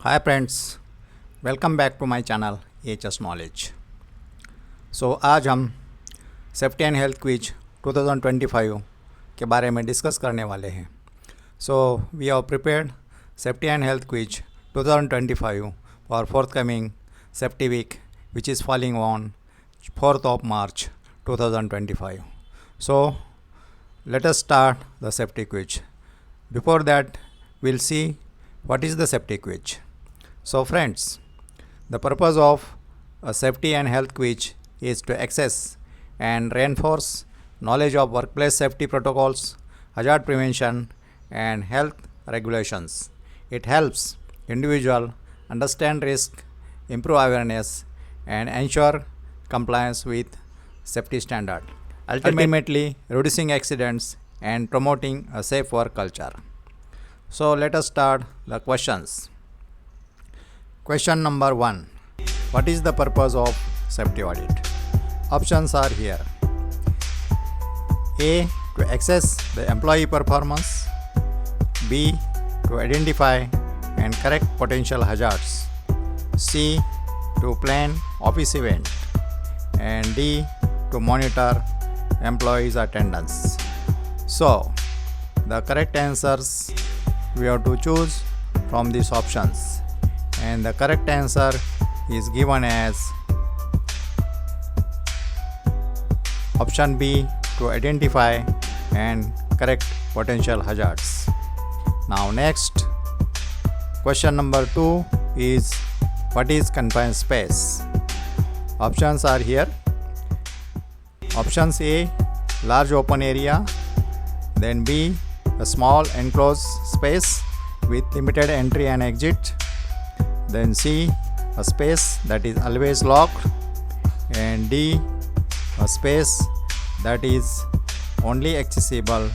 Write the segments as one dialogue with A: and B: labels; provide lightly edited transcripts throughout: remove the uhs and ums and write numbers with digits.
A: Hi friends, welcome back to my channel H knowledge. So आज हम safety and health quiz 2025 के बारे में डिस्कस करने वाले हैं। So we have prepared safety and health quiz 2025 for forthcoming safety week which is falling on 4th of March 2025. So let us start the safety quiz. Before that, we'll see what is the safety quiz. So friends, the purpose of a safety and health quiz is to access and reinforce knowledge of workplace safety protocols, hazard prevention and health regulations. It helps individual understand risk, improve awareness and ensure compliance with safety standard, ultimately reducing accidents and promoting a safe work culture. So let us start the questions. Question number 1. What is the purpose of safety audit? Options are here. A. To assess the employee performance. B. To identify and correct potential hazards. C. To plan office event. And D. To monitor employees' attendance. So, the correct answers we have to choose from these options. And the correct answer is given as option B, to identify and correct potential hazards. Now next, question number 2 is what is confined space? Options are here. Options A, large open area. Then B, a small enclosed space with limited entry and exit. Then C, a space that is always locked. And D, a space that is only accessible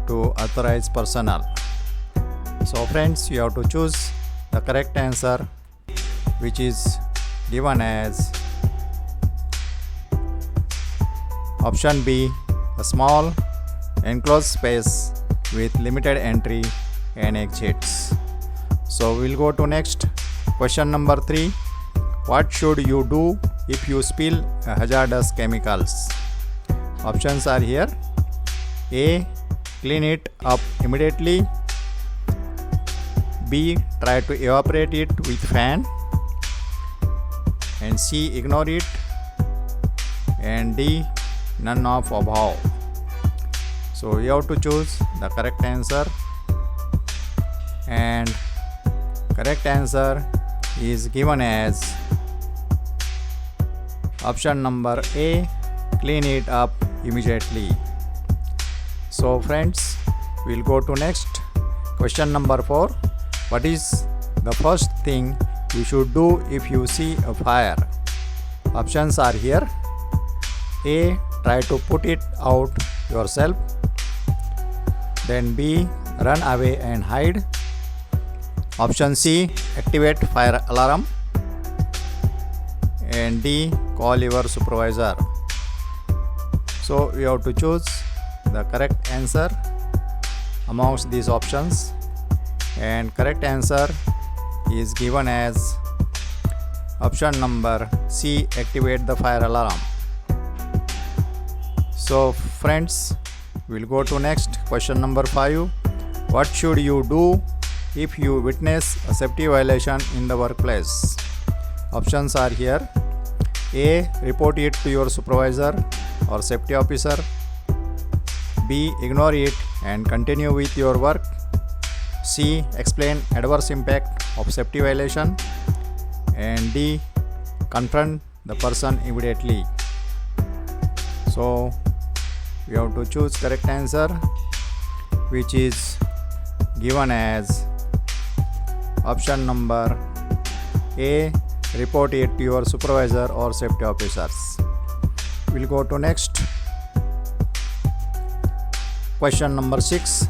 A: to authorized personnel. So friends, you have to choose the correct answer, which is given as option B, a small enclosed space with limited entry and exits. So we'll go to next. Question number 3. What should you do if you spill hazardous chemicals? Options are here. A. Clean it up immediately. B. Try to evaporate it with fan. And C. Ignore it. And D. None of above. So you have to choose the correct answer. And correct answer is given as option number A, clean it up immediately. So friends, we'll go to next. Question number 4. What is the first thing you should do if you see a fire? Options are here. A, try to put it out yourself. Then B, run away and hide. Option C, activate fire alarm. And D, call your supervisor. So you have to choose the correct answer amongst these options. And correct answer is given as option number C, activate the fire alarm. So friends, we'll go to next. Question number 5. What should you do if you witness a safety violation in the workplace? Options are here. A, report it to your supervisor or safety officer. B, ignore it and continue with your work. C, explain adverse impact of safety violation. And D, confront the person immediately. So we have to choose correct answer, which is given as option number A, report it to your supervisor or safety officers. We'll go to next. Question number 6.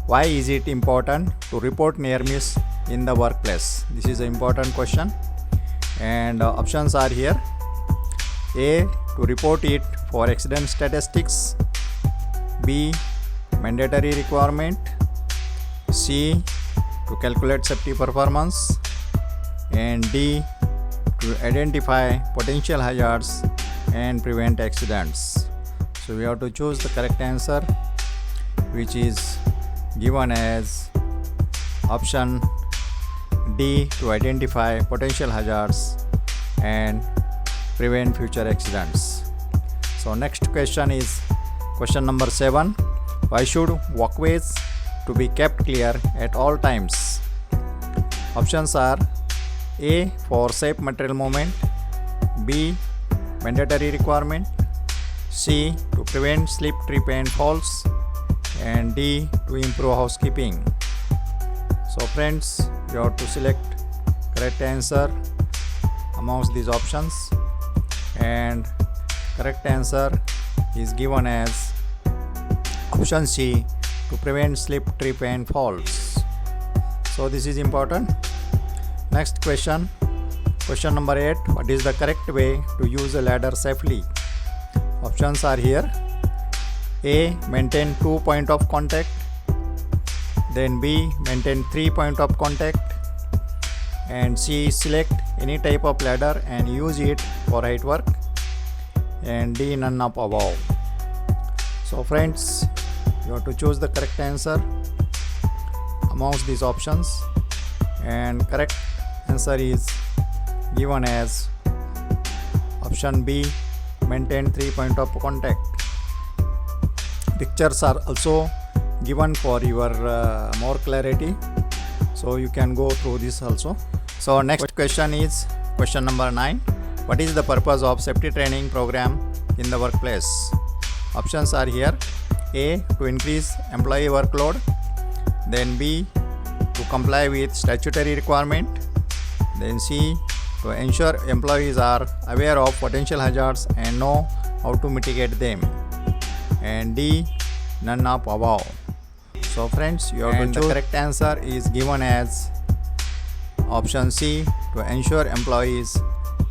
A: Why is it important to report near miss in the workplace? This is an important question. And options are here. A, to report it for accident statistics. B, mandatory requirement. C, to calculate safety performance. and D, to identify potential hazards and prevent accidents. So we have to choose the correct answer, which is given as option D, to identify potential hazards and prevent future accidents. So next question is question number 7. Why should walkways to be kept clear at all times? Options are A, for safe material movement, B, mandatory requirement, C, to prevent slip, trip and falls, and D, to improve housekeeping. So friends, you have to select correct answer amongst these options, and correct answer is given as option C, to prevent slip, trip and falls. So this is important. Next question, question number 8. What is the correct way to use a ladder safely? Options are here. A, maintain 2 points of contact, then B, maintain 3 points of contact, and C, select any type of ladder and use it for height work, and D, none of above. So friends, you have to choose the correct answer amongst these options, and correct answer is given as option B, maintain 3 points of contact. Pictures are also given for your more clarity, so you can go through this also. So next question is question number 9. What is the purpose of safety training program in the workplace? Options are here. A, to increase employee workload, then B, to comply with statutory requirement, then C, to ensure employees are aware of potential hazards and know how to mitigate them, and D, none of above. So friends, you have to choose. The correct answer is given as option C, to ensure employees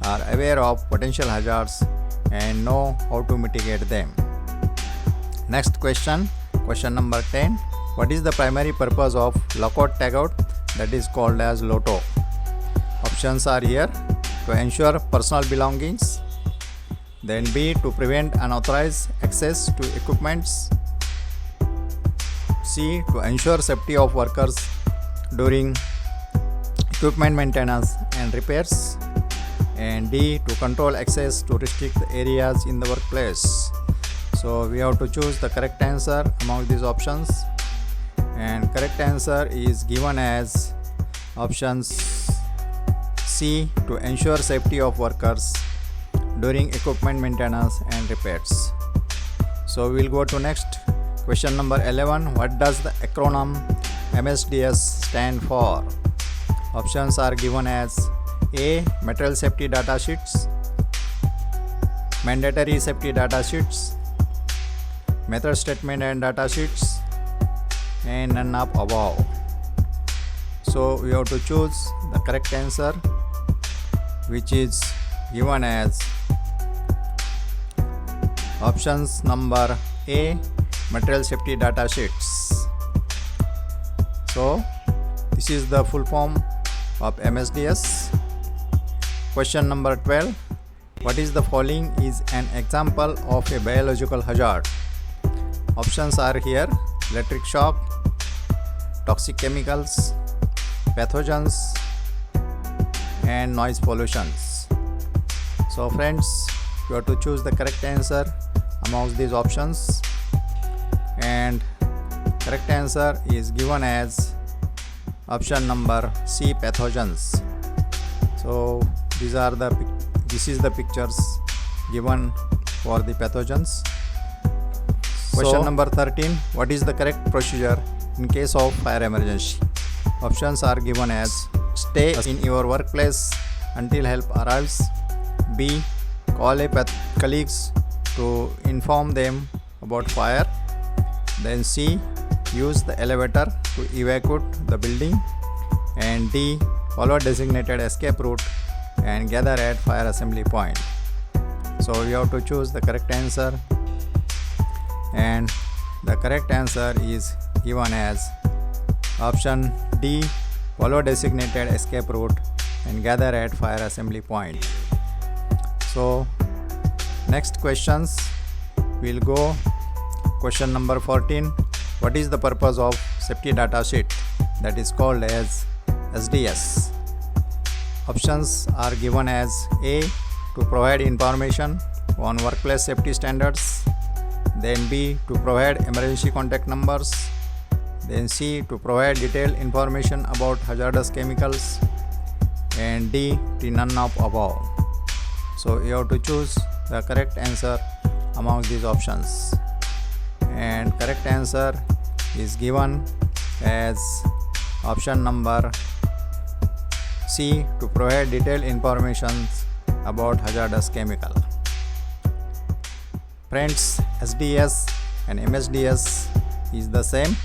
A: are aware of potential hazards and know how to mitigate them. Next question, question number 10. What is the primary purpose of lockout tagout, that is called as LOTO? Options are here. To ensure personal belongings, then B, to prevent unauthorized access to equipments, C, to ensure safety of workers during equipment maintenance and repairs, and D, to control access to restrict areas in the workplace. So we have to choose the correct answer among these options, and correct answer is given as options C, to ensure safety of workers during equipment maintenance and repairs. So we'll go to next question number 11. What does the acronym MSDS stand for? Options are given as A, material safety data sheets, mandatory safety data sheets, method statement and data sheets, and none of above. So we have to choose the correct answer, which is given as options number A, material safety data sheets. So this is the full form of MSDS. Question number 12. What is the following is an example of a biological hazard? Options are here. Electric shock, toxic chemicals, pathogens, and noise pollutions. So friends, you have to choose the correct answer amongst these options, and correct answer is given as option number C, pathogens. So this is the pictures given for the pathogens. Question number 13. What is the correct procedure in case of fire emergency? Options are given as stay in your workplace until help arrives, B, call colleagues to inform them about fire, then C, use the elevator to evacuate the building, and D, follow designated escape route and gather at fire assembly point. So you have to choose the correct answer, and the correct answer is given as option D, follow designated escape route and gather at fire assembly point. So next questions will go. Question number 14. What is the purpose of safety data sheet, that is called as SDS? Options are given as A, to provide information on workplace safety standards, then B, to provide emergency contact numbers, then C, to provide detailed information about hazardous chemicals, and D, the none of above. So you have to choose the correct answer among these options, and correct answer is given as option number C, to provide detailed information about hazardous chemical. Friends, SDS and MSDS is the same.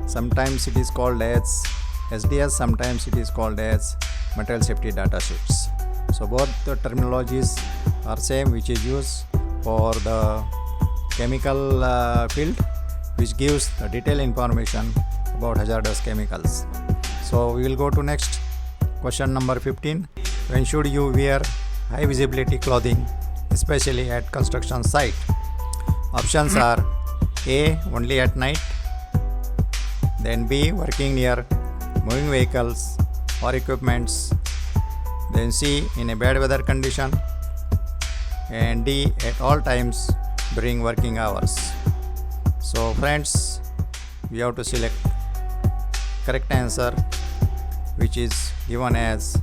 A: Sometimes it is called as SDS, sometimes it is called as material safety data sheets. So both the terminologies are same, which is used for the chemical field, which gives the detailed information about hazardous chemicals. So we will go to next question number 15. When should you wear high visibility clothing, especially at construction site? Options are A, only at night, then B, working near moving vehicles or equipments, then C, in a bad weather condition, and D, at all times during working hours. So friends, we have to select correct answer, which is given as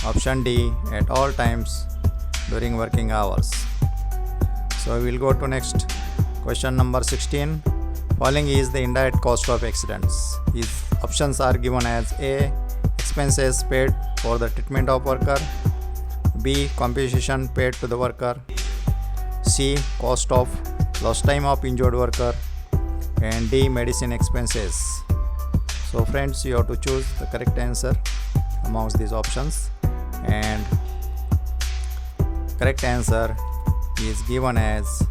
A: option D, at all times during working hours. So we will go to next question number 16. Following is the indirect cost of accidents. These options are given as A, expenses paid for the treatment of worker, B, compensation paid to the worker, C, cost of lost time of injured worker, and D, medicine expenses. So friends, you have to choose the correct answer amongst these options, and correct answer is given as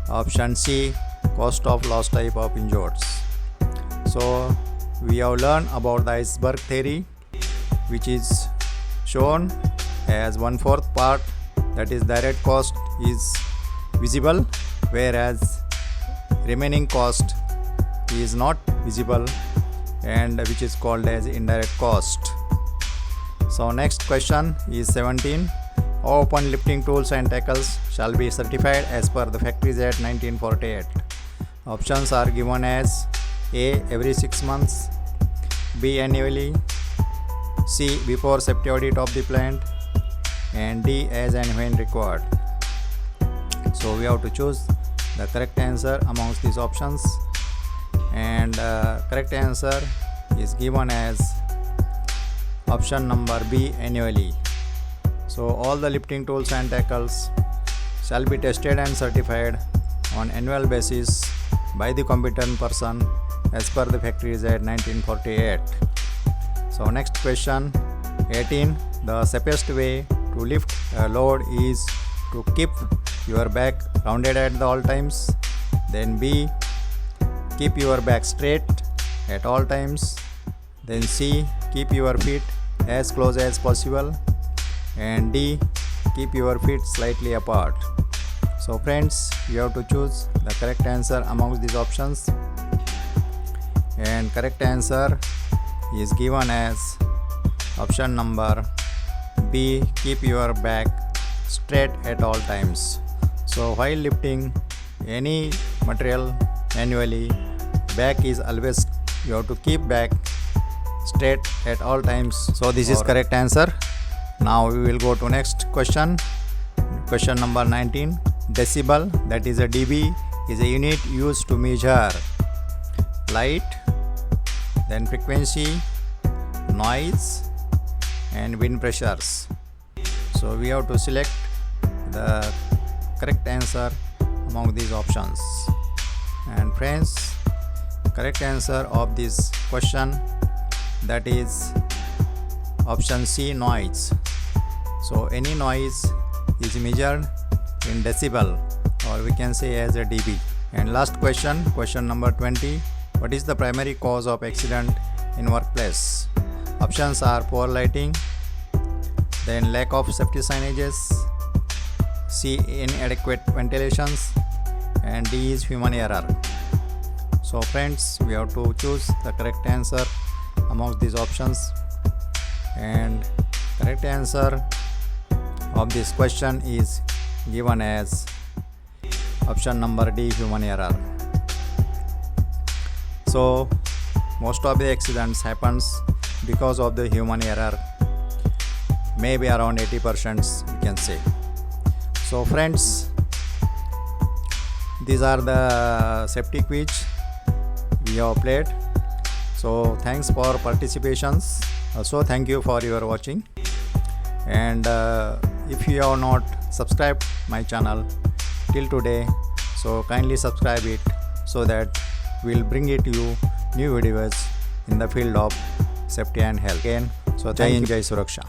A: option C, cost of lost time of injured. So we have learned about the iceberg theory, which is shown as 1/4 part, that is direct cost is visible, whereas remaining cost is not visible, and which is called as indirect cost. So next question is 17. How open lifting tools and tackles shall be certified as per the Factories Act 1948? Options are given as A, every 6 months, B, annually, C, before safety audit of the plant, and D, as and when required. So we have to choose the correct answer amongst these options, and correct answer is given as option number B, annually. So all the lifting tools and tackles shall be tested and certified on annual basis by the competent person as per the Factories Act 1948. So next question 18. The safest way to lift a load is to keep your back rounded at all times, then B, keep your back straight at all times, then C, keep your feet as close as possible, and D, keep your feet slightly apart. So friends, you have to choose the correct answer amongst these options, and correct answer is given as option number B, keep your back straight at all times. So while lifting any material manually, back is always, you have to keep back straight at all times. So this is correct answer. Now we will go to next question. Question number 19. Decibel, that is a dB, is a unit used to measure light, then frequency, noise, and wind pressures. So we have to select the correct answer among these options. And friends, correct answer of this question, that is option C, noise. So any noise is measured in decibel, or we can say as a dB. And last question, question number 20. What is the primary cause of accident in workplace? Options are poor lighting, then lack of safety signages, C, inadequate ventilations, and D is human error. So friends, we have to choose the correct answer amongst these options, and correct answer of this question is given as option number D, human error. So most of the accidents happens because of the human error, maybe around 80% we can say. So friends, these are the safety quiz we have played. So thanks for participations. Also thank you for your watching, and if you have not subscribed my channel till today, so kindly subscribe it so that we'll bring it to you new videos in the field of safety and health. Again, so Jai Hind, Jai Suraksha.